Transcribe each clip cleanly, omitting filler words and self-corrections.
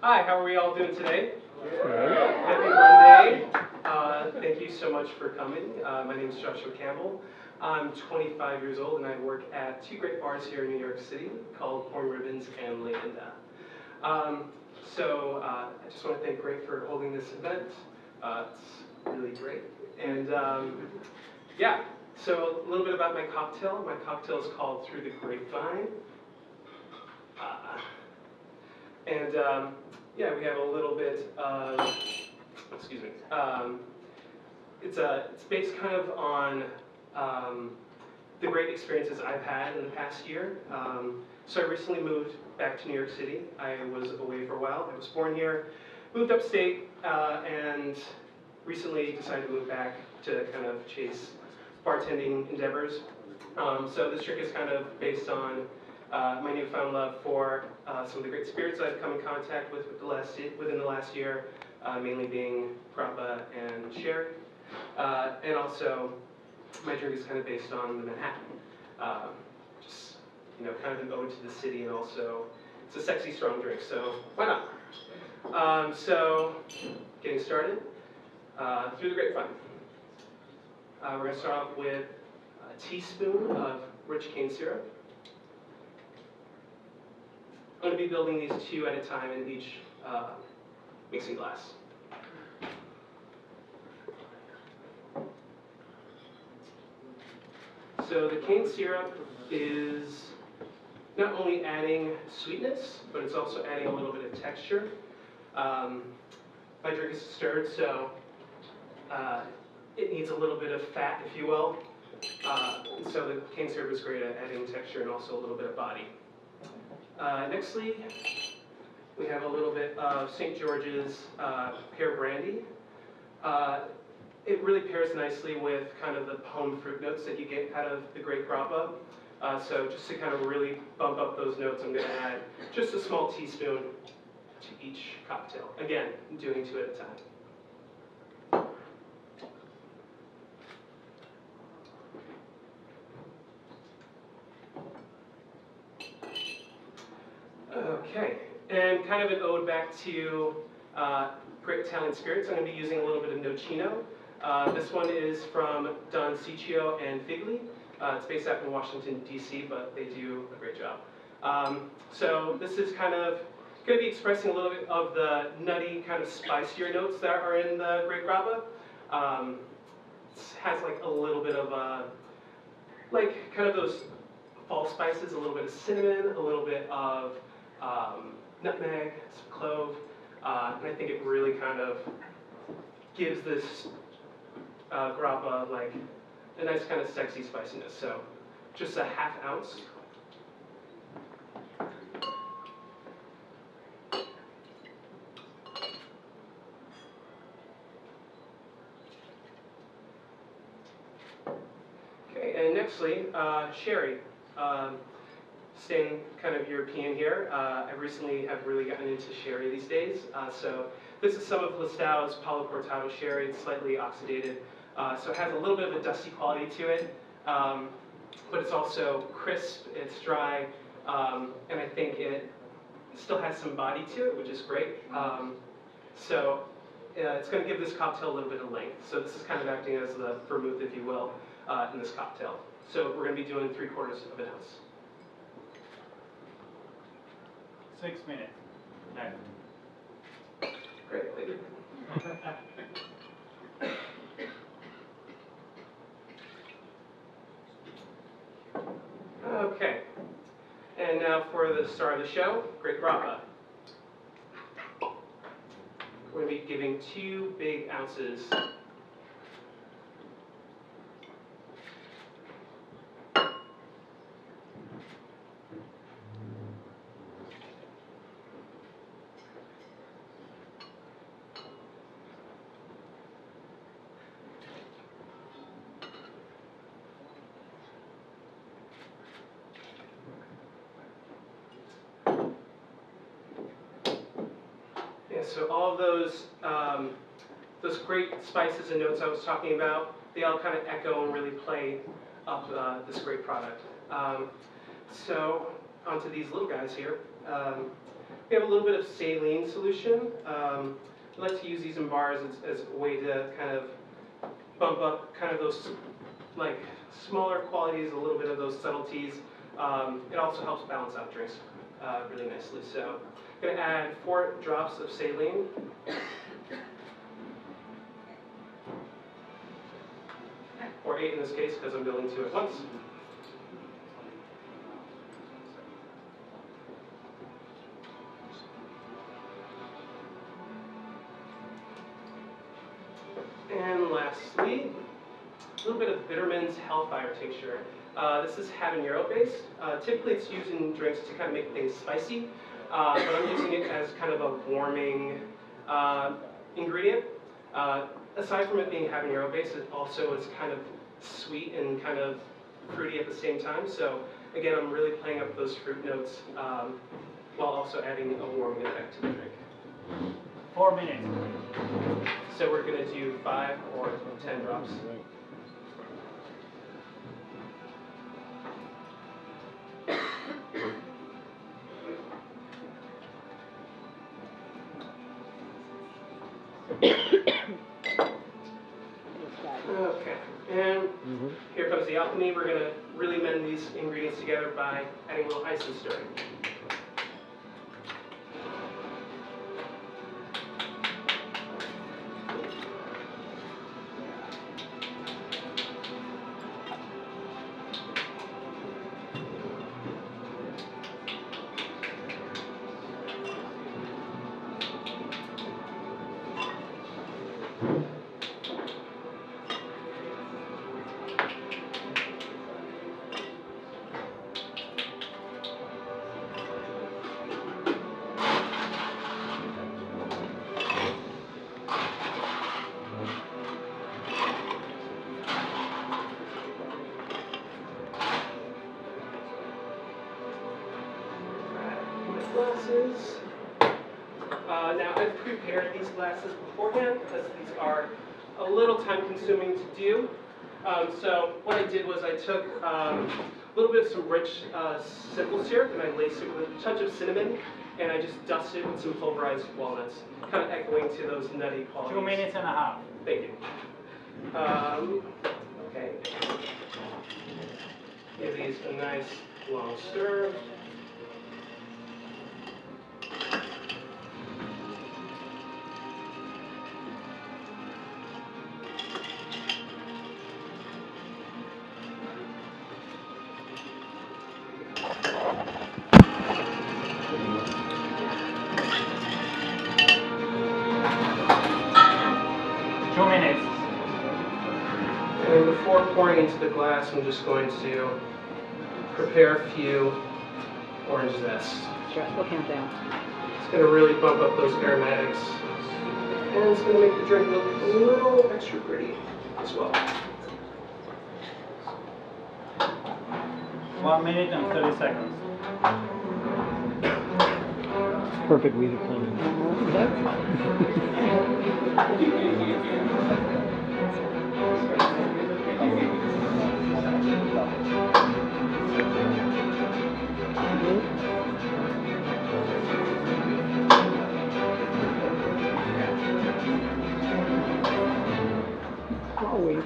Hi, how are we all doing today? Happy Monday. Thank you so much for coming. My name is Joshua Campbell. I'm 25 years old and I work at two great bars here in New York City called Porn Ribbons and Linda. I just want to thank Grapevine for holding this event. It's really great. And yeah, so a little bit about my cocktail. My cocktail is called Through the Grapewine. Yeah, we have a little bit of, excuse me, it's based kind of on the great experiences I've had in the past year. So I recently moved back to New York City. I was away for a while. I was born here, moved upstate, and recently decided to move back to kind of chase bartending endeavors. So this trick is kind of based on my newfound love for some of the great spirits I've come in contact with within the last year, mainly being Grappa and sherry. And also, my drink is kind of based on the Manhattan. Just, you know, kind of an ode to the city, and also, it's a sexy, strong drink, so why not? So, getting started, Through the Grapevine. We're going to start off with a teaspoon of rich cane syrup. I'm going to be building these two at a time in each mixing glass. So the cane syrup is not only adding sweetness, but it's also adding a little bit of texture. My drink is stirred, so it needs a little bit of fat, if you will. So the cane syrup is great at adding texture and also a little bit of body. Nextly, we have a little bit of St. George's Pear Brandy. It really pairs nicely with kind of the home fruit notes that you get out of the Gra'it Grappa. So just to kind of really bump up those notes, I'm going to add just a small teaspoon to each cocktail. Again, doing two at a time. Okay, and kind of an ode back to great Italian spirits. I'm going to be using a little bit of Nocino. This one is from Don Ciccio and Figli. It's based out in Washington, D.C., but they do a great job. So this is kind of going to be expressing a little bit of the nutty, kind of spicier notes that are in the Gra'it Grappa. It has like a little bit of like kind of those fall spices, a little bit of cinnamon, a little bit of nutmeg, some clove, and I think it really kind of gives this grappa like a nice kind of sexy spiciness. So just a ½ ounce. Okay, and nextly, sherry. Staying kind of European here, I recently have really gotten into sherry these days. So this is some of Lustau's Palo Cortado sherry. It's slightly oxidated, so it has a little bit of a dusty quality to it, but it's also crisp, it's dry, and I think it still has some body to it, which is great. It's going to give this cocktail a little bit of length. So this is kind of acting as the vermouth, if you will, in this cocktail. So we're going to be doing 3/4 of an ounce. 6 minutes. No. Great, thank you. Okay, and now for the star of the show, Gra'it Grappa. We're going to be giving 2 big ounces. So all of those great spices and notes I was talking about, they all kind of echo and really play up this great product. So onto these little guys here. We have a little bit of saline solution. I like to use these in bars as a way to kind of bump up kind of those like smaller qualities, a little bit of those subtleties. It also helps balance out drinks really nicely. So I'm going to add 4 drops of saline. Or 8 in this case, because I'm building 2 at once. And lastly, a little bit of Bittermens Hellfire tincture. This is habanero based. Typically it's used in drinks to kind of make things spicy, but I'm using it as kind of a warming ingredient. Aside from it being habanero based, it also is kind of sweet and kind of fruity at the same time. So again, I'm really playing up those fruit notes while also adding a warming effect to the drink. 4 minutes. So we're going to do 5 or 10 drops. Okay, and here comes the alchemy. We're going to really mend these ingredients together by adding a little ice and stirring. Glasses. Now I've prepared these glasses beforehand because these are a little time consuming to do. So what I did was I took a little bit of some rich simple syrup and I laced it with a touch of cinnamon and I just dusted it with some pulverized walnuts, kind of echoing to those nutty qualities. 2 minutes and a half. Thank you. Okay. Give these a nice long stir. And before pouring into the glass, I'm just going to prepare a few orange zest. Stressful countdown. It's going to really bump up those aromatics, and it's going to make the drink look a little extra pretty as well. 1 minute and 30 seconds. Perfect music playing. Always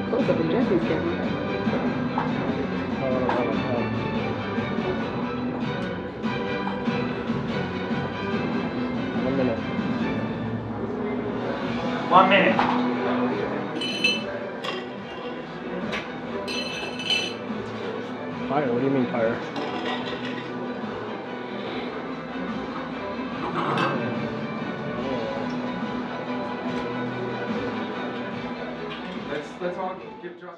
close up in Jesse's camera. 1 minute. 1 minute. Fire? What do you mean fire? Let's all give Josh.